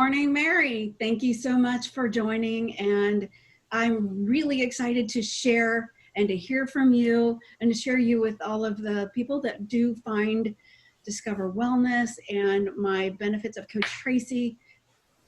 morning, Mary. Thank you so much for joining. And I'm really excited to share and to hear from you and to share you with all of the people that do discover wellness and my benefits of Coach Traci.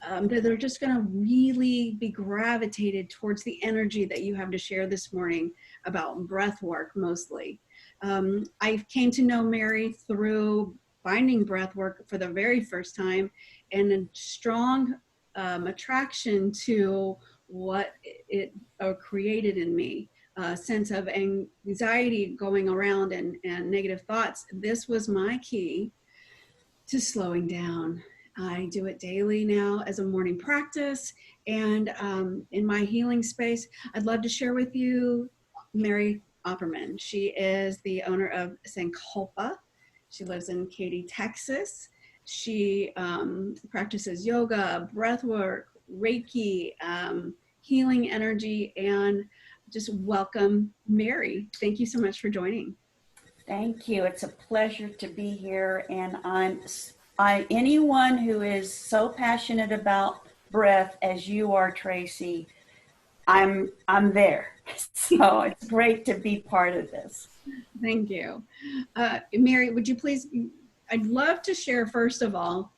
That they're just going to really be gravitated towards the energy that you have to share this morning about breath work mostly. I came to know Mary through finding breath work for the very first time and a strong attraction to what it created in me. A sense of anxiety going around and negative thoughts. This was my key to slowing down. I do it daily now as a morning practice, and in my healing space, I'd love to share with you Mary Oppermann. She is the owner of Sankalpa. She lives in Katy, Texas. She practices yoga, breath work, Reiki, healing energy, and just welcome, Mary. Thank you so much for joining. Thank you. It's a pleasure to be here, and anyone who is so passionate about breath as you are, Traci, I'm there. So it's great to be part of this. Thank you. Mary, would you please, I'd love to share first of all,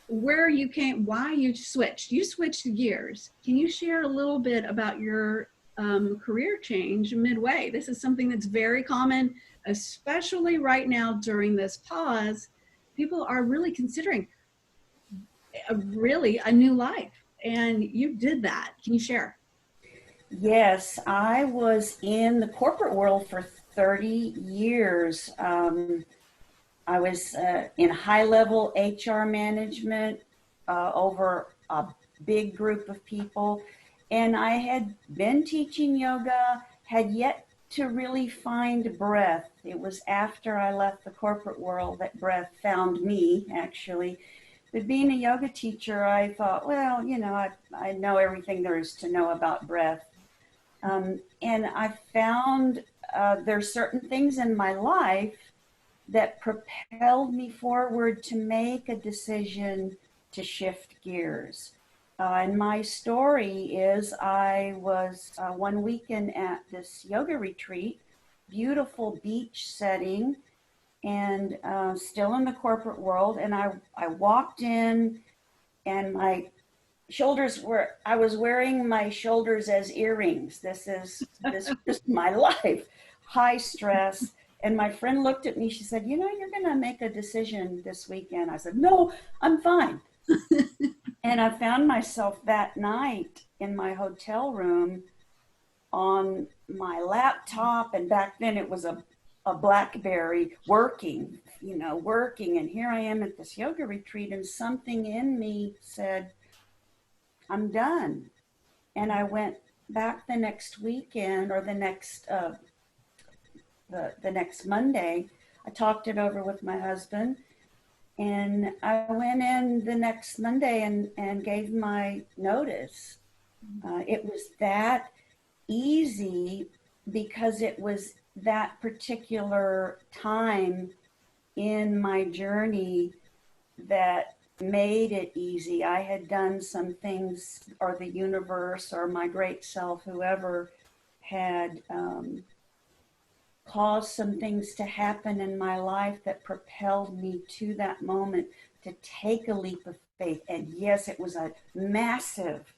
where you came, why you switched. You switched gears. Can you share a little bit about your career change midway? This is something that's very common, especially right now during this pause. People are really considering a new life, and you did that. Can you share? Yes, I was in the corporate world for 30 years. I was in high-level HR management over a big group of people, and I had been teaching yoga, had yet to really find breath. It was after I left the corporate world that breath found me, actually. But being a yoga teacher, I thought, well, I know everything there is to know about breath. And I found there's certain things in my life that propelled me forward to make a decision to shift gears. And my story is I was one weekend at this yoga retreat, beautiful beach setting, and still in the corporate world. And I walked in, and my shoulders I was wearing my shoulders as earrings. This is my life, high stress. And my friend looked at me, she said, you're going to make a decision this weekend. I said, no, I'm fine. And I found myself that night in my hotel room on my laptop. And back then it was a BlackBerry working. And here I am at this yoga retreat, and something in me said, I'm done. And I went back the next weekend, or the next Monday. I talked it over with my husband, and I went in the next Monday and gave my notice. It was that easy because it was that particular time in my journey that made it easy. I had done some things, or the universe or my great self, whoever, had caused some things to happen in my life that propelled me to that moment to take a leap of faith. And yes, it was a massive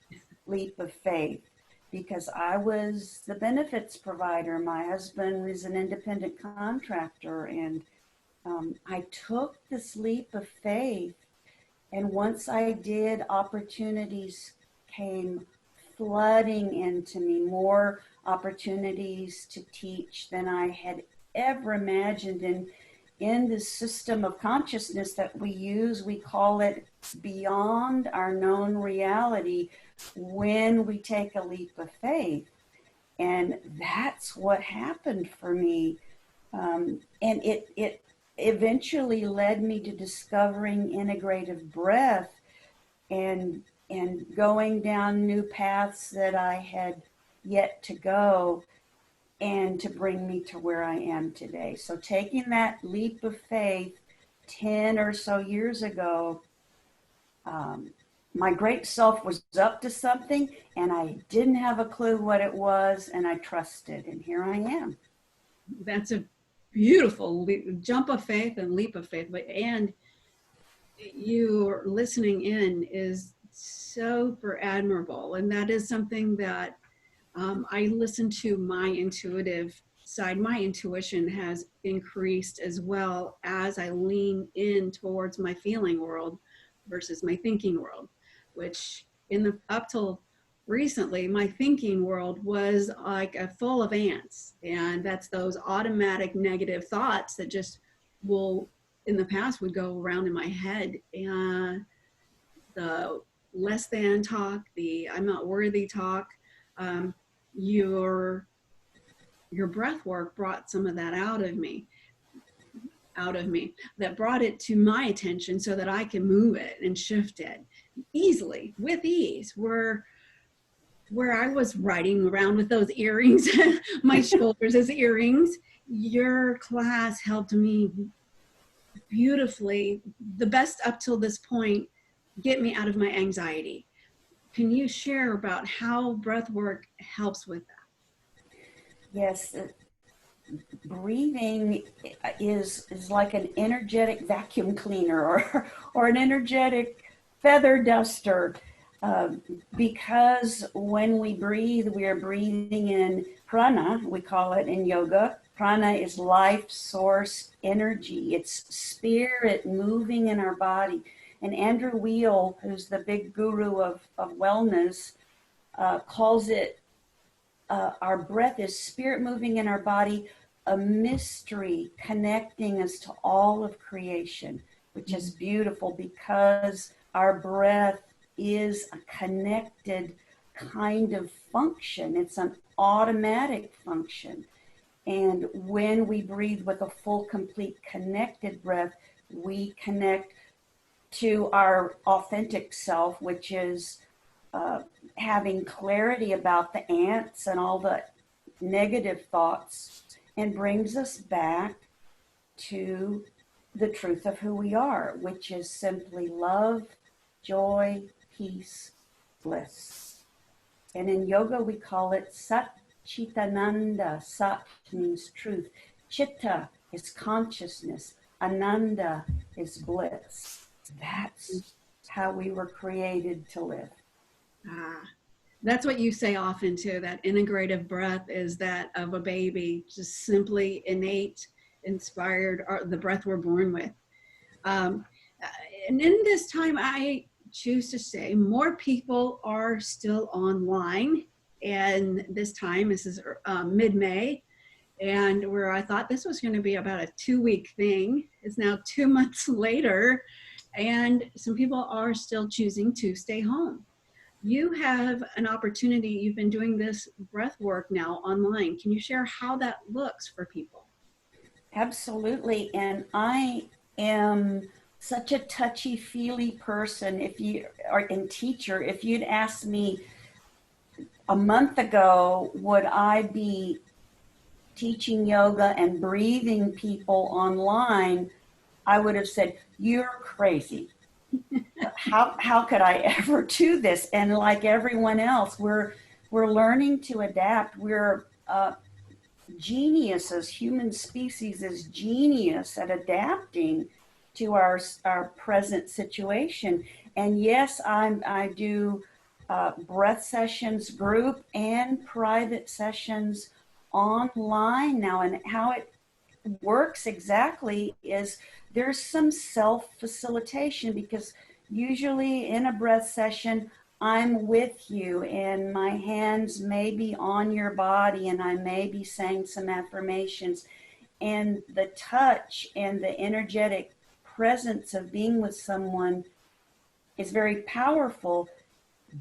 leap of faith because I was the benefits provider. My husband was an independent contractor, and I took this leap of faith. And once I did, opportunities came flooding into me, more opportunities to teach than I had ever imagined. And in the system of consciousness that we use, we call it beyond our known reality when we take a leap of faith. And that's what happened for me. And it eventually led me to discovering integrative breath and going down new paths that I had yet to go, and to bring me to where I am today. So taking that leap of faith 10 or so years ago my great self was up to something and I didn't have a clue what it was, and I trusted, and here I am. That's a beautiful jump of faith and leap of faith. And you listening in is super admirable. And that is something that I listen to my intuitive side. My intuition has increased as well as I lean in towards my feeling world versus my thinking world, which up till recently, my thinking world was like full of ants. And that's those automatic negative thoughts that just will, in the past, would go around in my head. And the less than talk, the I'm not worthy talk, um, your breath work brought some of that out of me, that brought it to my attention so that I can move it and shift it easily, with ease. Where I was riding around with those earrings, my shoulders as earrings, your class helped me beautifully, the best up till this point, get me out of my anxiety. Can you share about how breath work helps with that? Yes, breathing is like an energetic vacuum cleaner, or an energetic feather duster, because when we breathe, we are breathing in prana, we call it in yoga. Prana is life source energy. It's spirit moving in our body. And Andrew Weil, who's the big guru of wellness, calls it, our breath is spirit moving in our body, a mystery connecting us to all of creation, which is beautiful because our breath is a connected kind of function. It's an automatic function. And when we breathe with a full, complete, connected breath, we connect to our authentic self, which is having clarity about the ants and all the negative thoughts, and brings us back to the truth of who we are, which is simply love, joy, peace, bliss. And in yoga, we call it Sat Chitananda. Sat means truth. Chitta is consciousness. Ananda is bliss. That's how we were created to live. That's what you say often too, that integrative breath is that of a baby, just simply innate, inspired, or the breath we're born with. And in this time, I choose to say more people are still online. And this time, this is mid-May, and where I thought this was going to be about a 2-week thing, it's now 2 months later, and some people are still choosing to stay home. You have an opportunity. You've been doing this breath work now online. Can you share how that looks for people? Absolutely. And I am such a touchy-feely person. If you are in teacher, if you'd asked me a month ago, would I be teaching yoga and breathing people online, I would have said, you're crazy. How could I ever do this? And like everyone else, we're learning to adapt. We're geniuses. Human species is genius at adapting to our present situation. And yes, I do breath sessions, group and private sessions online now. And how it works exactly is there's some self-facilitation, because usually in a breath session, I'm with you and my hands may be on your body and I may be saying some affirmations, and the touch and the energetic presence of being with someone is very powerful,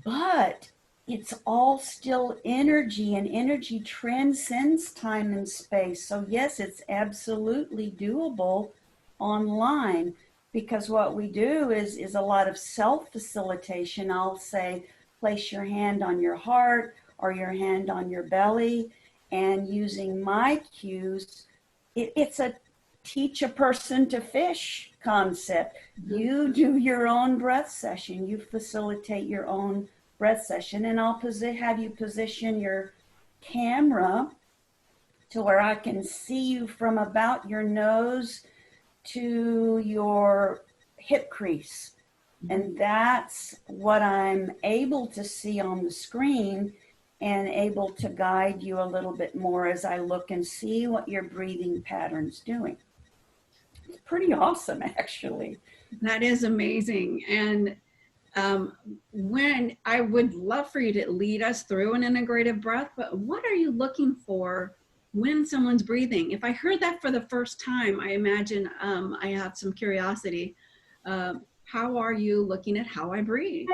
but it's all still energy, and energy transcends time and space. So yes, it's absolutely doable online, because what we do is a lot of self-facilitation. I'll say, place your hand on your heart or your hand on your belly, and using my cues, it's a teach a person to fish concept. You do your own breath session. You facilitate your own breath session, and I'll have you position your camera to where I can see you from about your nose to your hip crease. And that's what I'm able to see on the screen and able to guide you a little bit more as I look and see what your breathing pattern's doing. It's pretty awesome, actually. That is amazing. And when I would love for you to lead us through an integrative breath, but what are you looking for when someone's breathing? If I heard that for the first time, I imagine I have some curiosity. How are you looking at how I breathe?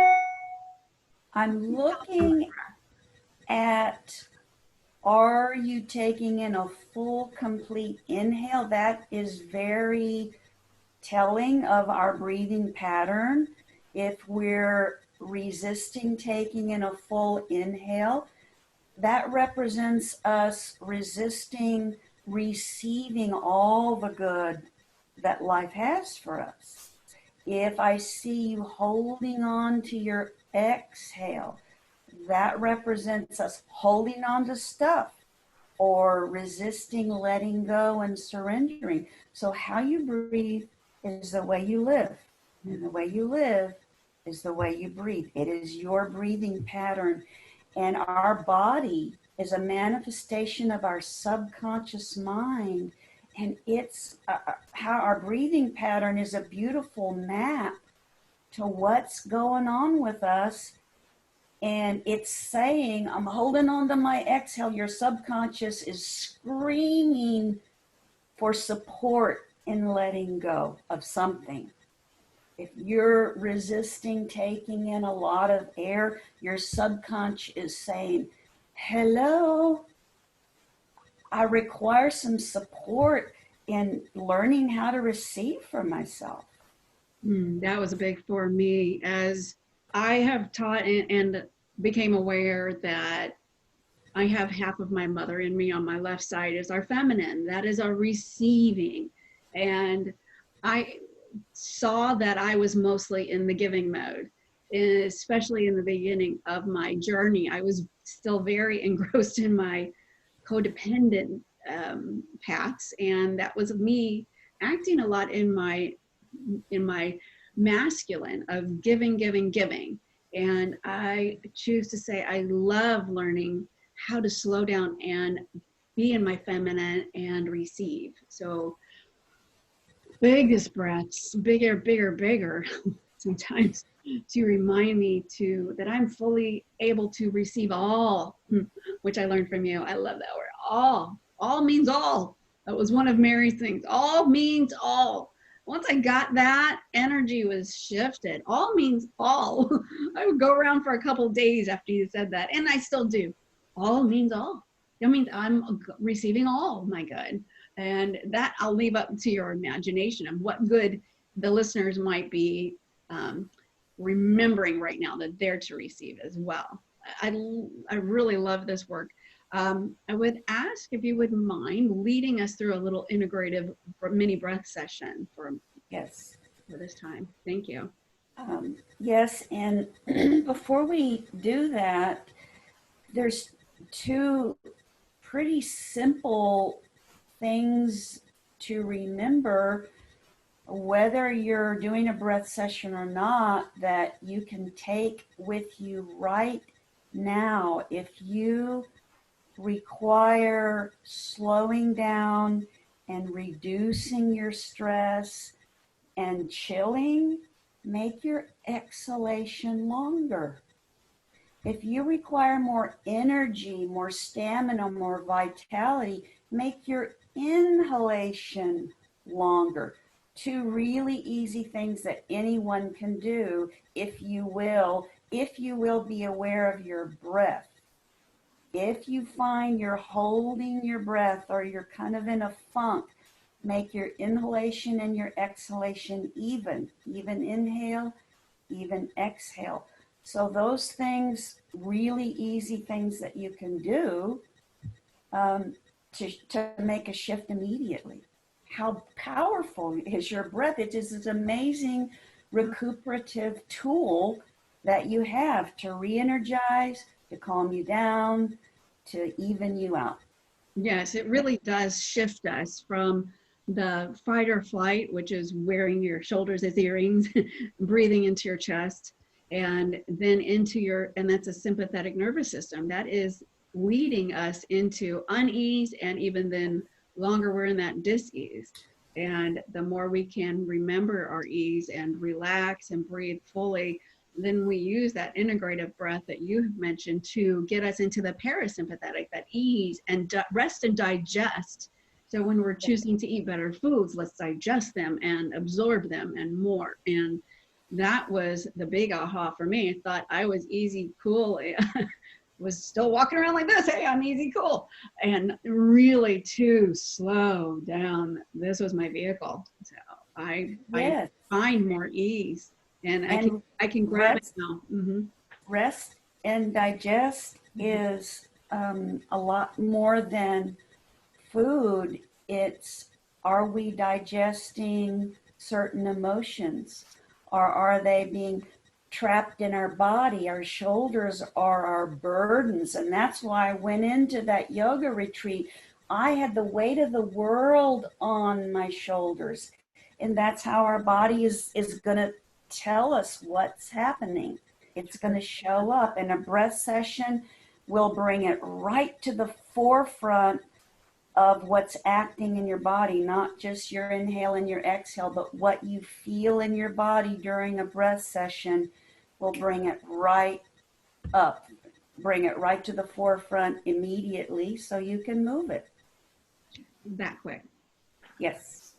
I'm looking at, are you taking in a full, complete inhale? That is very telling of our breathing pattern. If we're resisting taking in a full inhale, that represents us resisting receiving all the good that life has for us. If I see you holding on to your exhale, that represents us holding on to stuff or resisting letting go and surrendering. So how you breathe is the way you live, and the way you live is the way you breathe. It is your breathing pattern, and our body is a manifestation of our subconscious mind, and it's how our breathing pattern is a beautiful map to what's going on with us. And it's saying, I'm holding on to my exhale. Your subconscious is screaming for support in letting go of something. If you're resisting taking in a lot of air, your subconscious is saying, hello, I require some support in learning how to receive for myself. That was big for me, as I have taught and became aware that I have half of my mother in me. On my left side is our feminine, that is our receiving. And I saw that I was mostly in the giving mode, especially in the beginning of my journey. I was still very engrossed in my codependent paths, and that was me acting a lot in my masculine of giving, giving, giving. And I choose to say I love learning how to slow down and be in my feminine and receive. So biggest breaths, bigger, bigger, bigger, sometimes, to remind me that I'm fully able to receive all, which I learned from you. I love that word, all. All means all. That was one of Mary's things. All means all. Once I got that, energy was shifted. All means all. I would go around for a couple of days after you said that, and I still do. All means all. That means I'm receiving all my good. And that I'll leave up to your imagination of what good the listeners might be remembering right now that they're to receive as well. I really love this work. I would ask if you would mind leading us through a little integrative mini breath session for this time. Thank you. Yes, and before we do that, there's two pretty simple things to remember, whether you're doing a breath session or not, that you can take with you right now. If you require slowing down and reducing your stress and chilling, make your exhalation longer. If you require more energy, more stamina, more vitality, make your inhalation longer. Two really easy things that anyone can do if you will be aware of your breath. If you find you're holding your breath or you're kind of in a funk, make your inhalation and your exhalation even inhale, even exhale. So those things, really easy things that you can do to make a shift immediately. how powerful is your breath. It is this amazing recuperative tool that you have to re-energize, to calm you down, to even you out. Yes, it really does shift us from the fight or flight, which is wearing your shoulders as earrings, breathing into your chest, and then into your, and that's a sympathetic nervous system. That is leading us into unease, and even then longer we're in that dis-ease. And the more we can remember our ease and relax and breathe fully, then we use that integrative breath that you mentioned to get us into the parasympathetic, that ease and rest and digest. So when we're choosing to eat better foods, let's digest them and absorb them and more. And that was the big aha for me. I thought I was easy, cool, was still walking around like this. Hey, I'm easy, cool. And really to slow down. This was my vehicle. So I Yes. find more ease, and And I can grab it rest, now. Mm-hmm. rest and digest is a lot more than food. It's, are we digesting certain emotions, or are they being trapped in our body? Our shoulders are our burdens. And that's why I went into that yoga retreat. I had the weight of the world on my shoulders. And that's how our body is going to tell us what's happening. It's going to show up. And a breath session will bring it right to the forefront of what's acting in your body, not just your inhale and your exhale, but what you feel in your body during a breath session will bring it right up, bring it right to the forefront immediately so you can move it. That quick. Yes.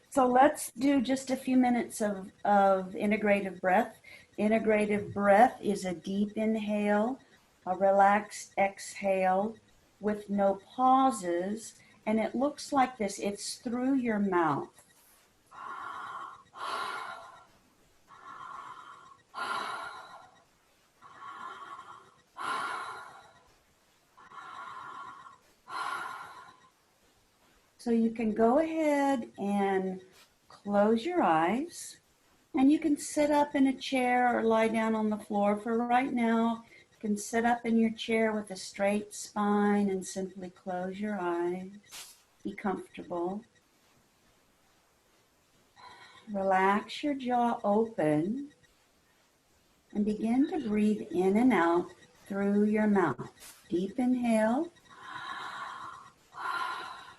So let's do just a few minutes of integrative breath. Integrative breath is a deep inhale, a relaxed exhale with no pauses, and it looks like this. It's through your mouth. So you can go ahead and close your eyes, and you can sit up in a chair or lie down on the floor. For right now, you can sit up in your chair with a straight spine and simply close your eyes. Be comfortable. Relax your jaw open and begin to breathe in and out through your mouth. Deep inhale.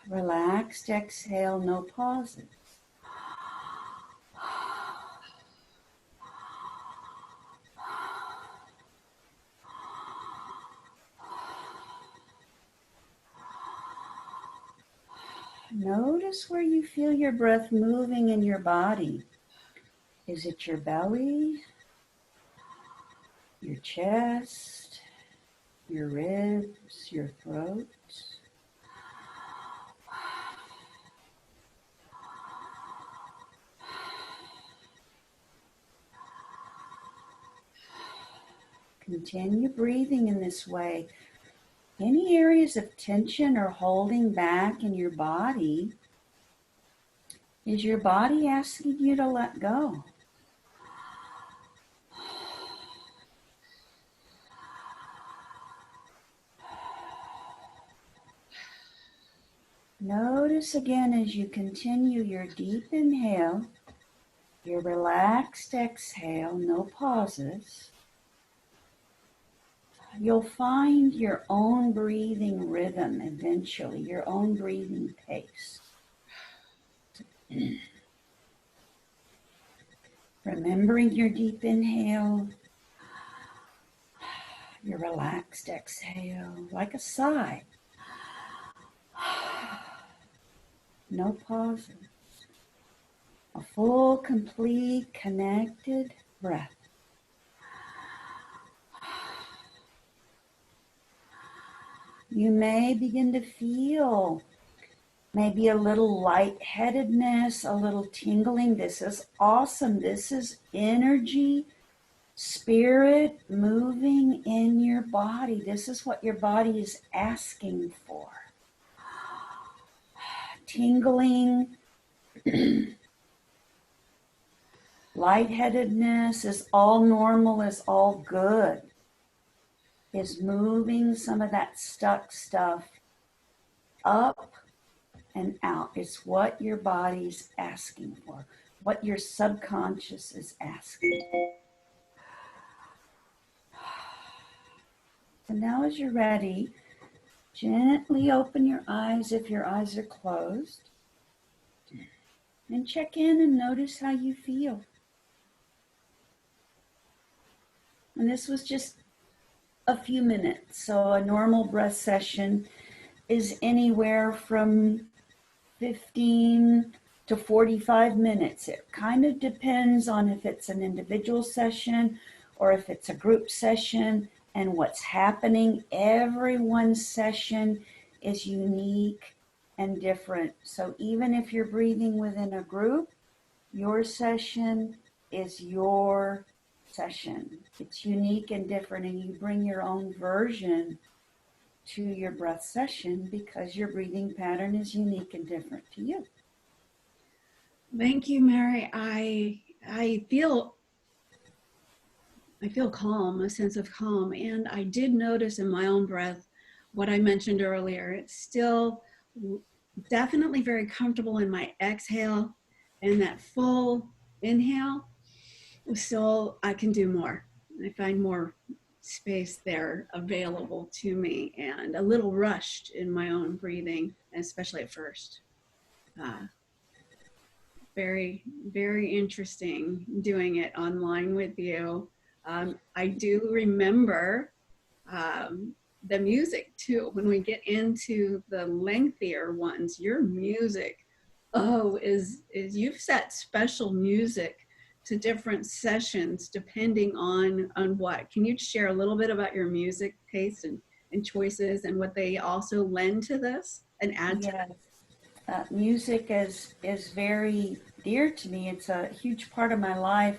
Relaxed exhale, no pauses. Notice where you feel your breath moving in your body. Is it your belly, your chest, your ribs, your throat? Continue breathing in this way. Any areas of tension or holding back in your body, is your body asking you to let go? Notice again as you continue your deep inhale, your relaxed exhale, no pauses. You'll find your own breathing rhythm eventually, your own breathing pace. Remembering your deep inhale, your relaxed exhale, like a sigh. No pauses. A full, complete, connected breath. You may begin to feel maybe a little lightheadedness, a little tingling. This is awesome. This is energy, spirit moving in your body. This is what your body is asking for. tingling, lightheadedness is all normal, is all good. Is moving some of that stuck stuff up and out. It's what your body's asking for, what your subconscious is asking. So now as you're ready, gently open your eyes if your eyes are closed. And check in and notice how you feel. And this was just a few minutes. So a normal breath session is anywhere from 15 to 45 minutes. It kind of depends on if it's an individual session or if it's a group session and what's happening. Everyone's session is unique and different. So even if you're breathing within a group, your session is your session. It's unique and different, and you bring your own version to your breath session because your breathing pattern is unique and different to you. Thank you, Mary. I feel calm, a sense of calm, and I did notice in my own breath what I mentioned earlier. It's still definitely very comfortable in my exhale, and that full inhale. So I can do more. I find more space there available to me, and a little rushed in my own breathing, especially at first. Very, very interesting doing it online with you. I do remember the music too. When we get into the lengthier ones, your music, is you've set special music to different sessions depending on what. Can you share a little bit about your music taste and choices and what they also lend to this and add to? Yes. Music is very dear to me. It's a huge part of my life.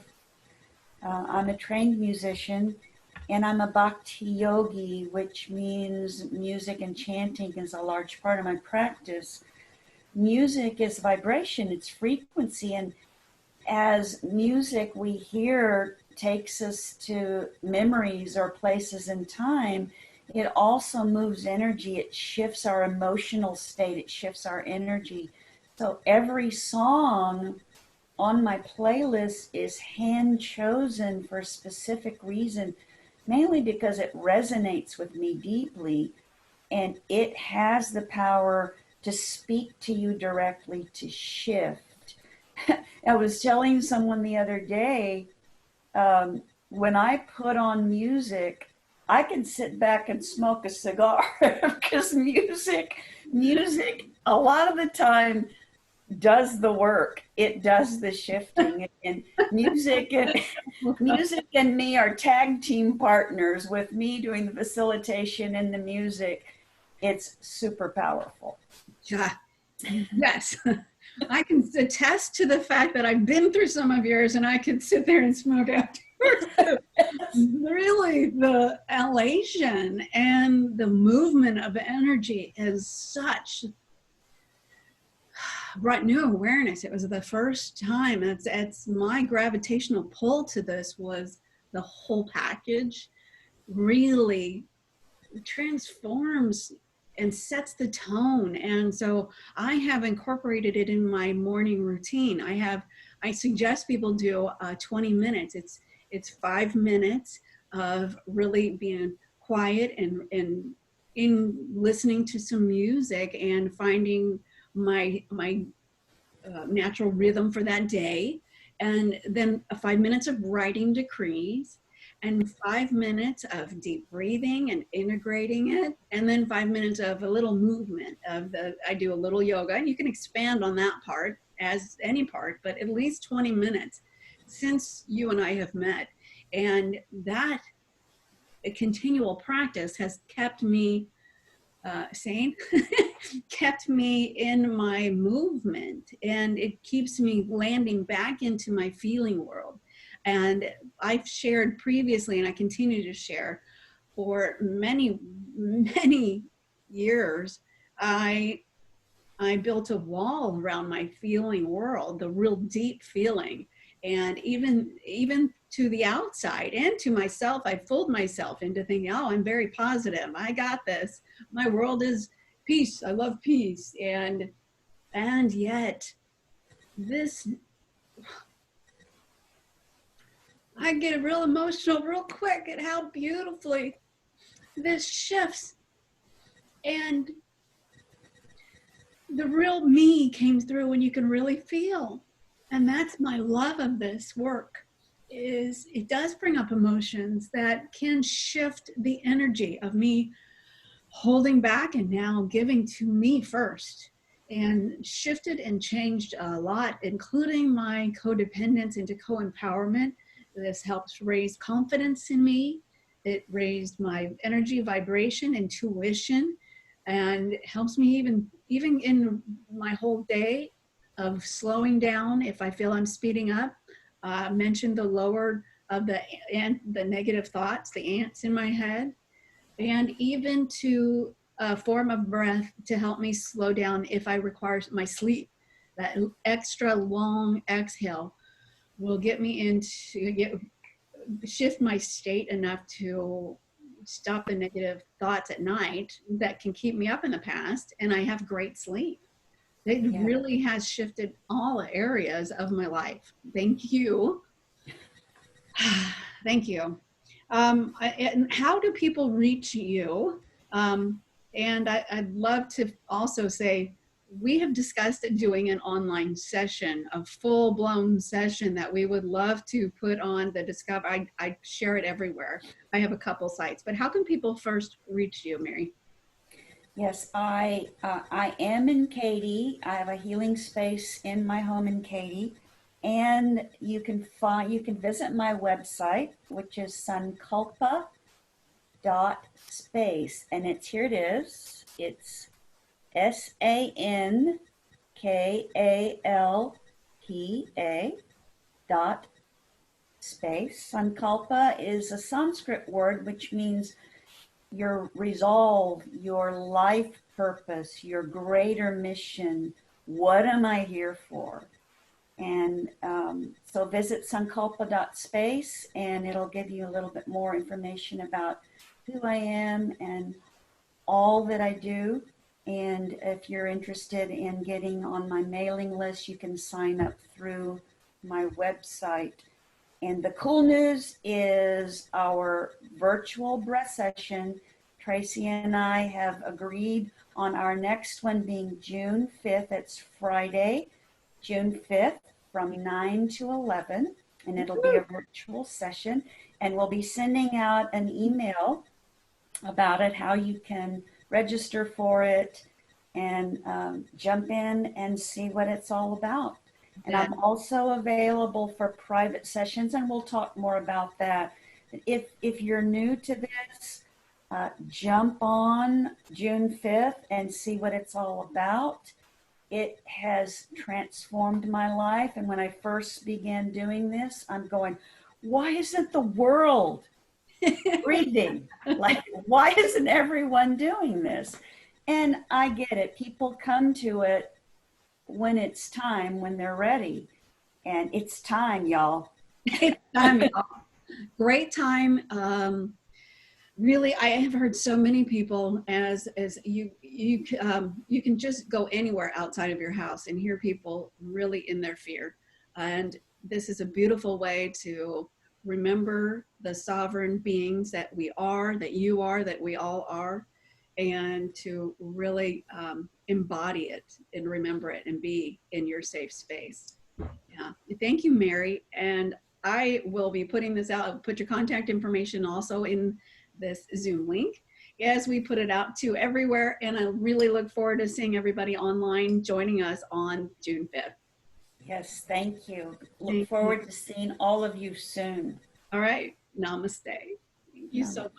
I'm a trained musician, and I'm a bhakti yogi, which means music and chanting is a large part of my practice. Music is vibration, it's frequency, and as music we hear takes us to memories or places in time, it also moves energy. It shifts our emotional state. It shifts our energy. So every song on my playlist is hand chosen for a specific reason, mainly because it resonates with me deeply and it has the power to speak to you directly, to shift. I was telling someone the other day, when I put on music, I can sit back and smoke a cigar because music, a lot of the time does the work. It does the shifting, and music and music and me are tag team partners with me doing the facilitation and the music. It's super powerful. Yeah. Yes. I can attest to the fact that I've been through some of yours and I could sit there and smoke afterwards. Really, the elation and the movement of energy is such brought new awareness. It was the first time. It's my gravitational pull to this was the whole package really transforms and sets the tone. And so I have incorporated it in my morning routine. I suggest people do 20 minutes. It's 5 minutes of really being quiet and in listening to some music and finding my natural rhythm for that day. And then 5 minutes of writing decrees and 5 minutes of deep breathing and integrating it. And then 5 minutes of a little movement I do a little yoga, and you can expand on that part as any part, but at least 20 minutes since you and I have met. And that continual practice has kept me sane, kept me in my movement, and it keeps me landing back into my feeling world. And I've shared previously, and I continue to share, for many, many years, I I built a wall around my feeling world, the real deep feeling. And even to the outside and to myself, I fooled myself into thinking, oh, I'm very positive. I got this. My world is peace. I love peace. And yet this, I get real emotional real quick at how beautifully this shifts. And the real me came through when you can really feel. And that's my love of this work, is it does bring up emotions that can shift the energy of me holding back and now giving to me first, and shifted and changed a lot, including my codependence into co-empowerment. This helps raise confidence in me. It raised my energy, vibration, intuition, and helps me even in my whole day of slowing down if I feel I'm speeding up. Mentioned the lower of the negative thoughts, the ants in my head, and even to a form of breath to help me slow down if I require my sleep. That extra long exhale will get me shift my state enough to stop the negative thoughts at night that can keep me up in the past, and I have great sleep. It really has shifted all areas of my life. Thank you. Thank you. And how do people reach you? And I'd love to also say, we have discussed doing an online session, a full-blown session that we would love to put on the Discover. I share it everywhere. I have a couple sites, but how can people first reach you, Mary? Yes, I am in Katy. I have a healing space in my home in Katy, and you can visit my website, which is sankalpa.space, and here it is. It's SANKALPA dot space. Sankalpa is a Sanskrit word which means your resolve, your life purpose, your greater mission. What am I here for? And so visit sankalpa.space, and it'll give you a little bit more information about who I am and all that I do. And if you're interested in getting on my mailing list, you can sign up through my website. And the cool news is our virtual breath session. Traci and I have agreed on our next one being June 5th. It's Friday, June 5th from 9 to 11. And it'll be a virtual session. And we'll be sending out an email about it, how you can register for it and jump in and see what it's all about. And I'm also available for private sessions, and we'll talk more about that. If you're new to this, jump on June 5th and see what it's all about. It has transformed my life. And when I first began doing this, I'm going, why isn't the world breathing? Like, why isn't everyone doing this? And I get it. People come to it when it's time, when they're ready. And it's time, y'all. It's time, y'all. Great time. Really, I have heard so many people as you can just go anywhere outside of your house and hear people really in their fear. And this is a beautiful way to remember the sovereign beings that we are, that you are, that we all are, and to really embody it and remember it and be in your safe space. Yeah. Thank you, Mary. And I will be putting this out. I'll put your contact information also in this Zoom link as we put it out to everywhere. And I really look forward to seeing everybody online joining us on June 5th. Yes, thank you. Look forward to seeing all of you soon. All right. Namaste. Thank you so much.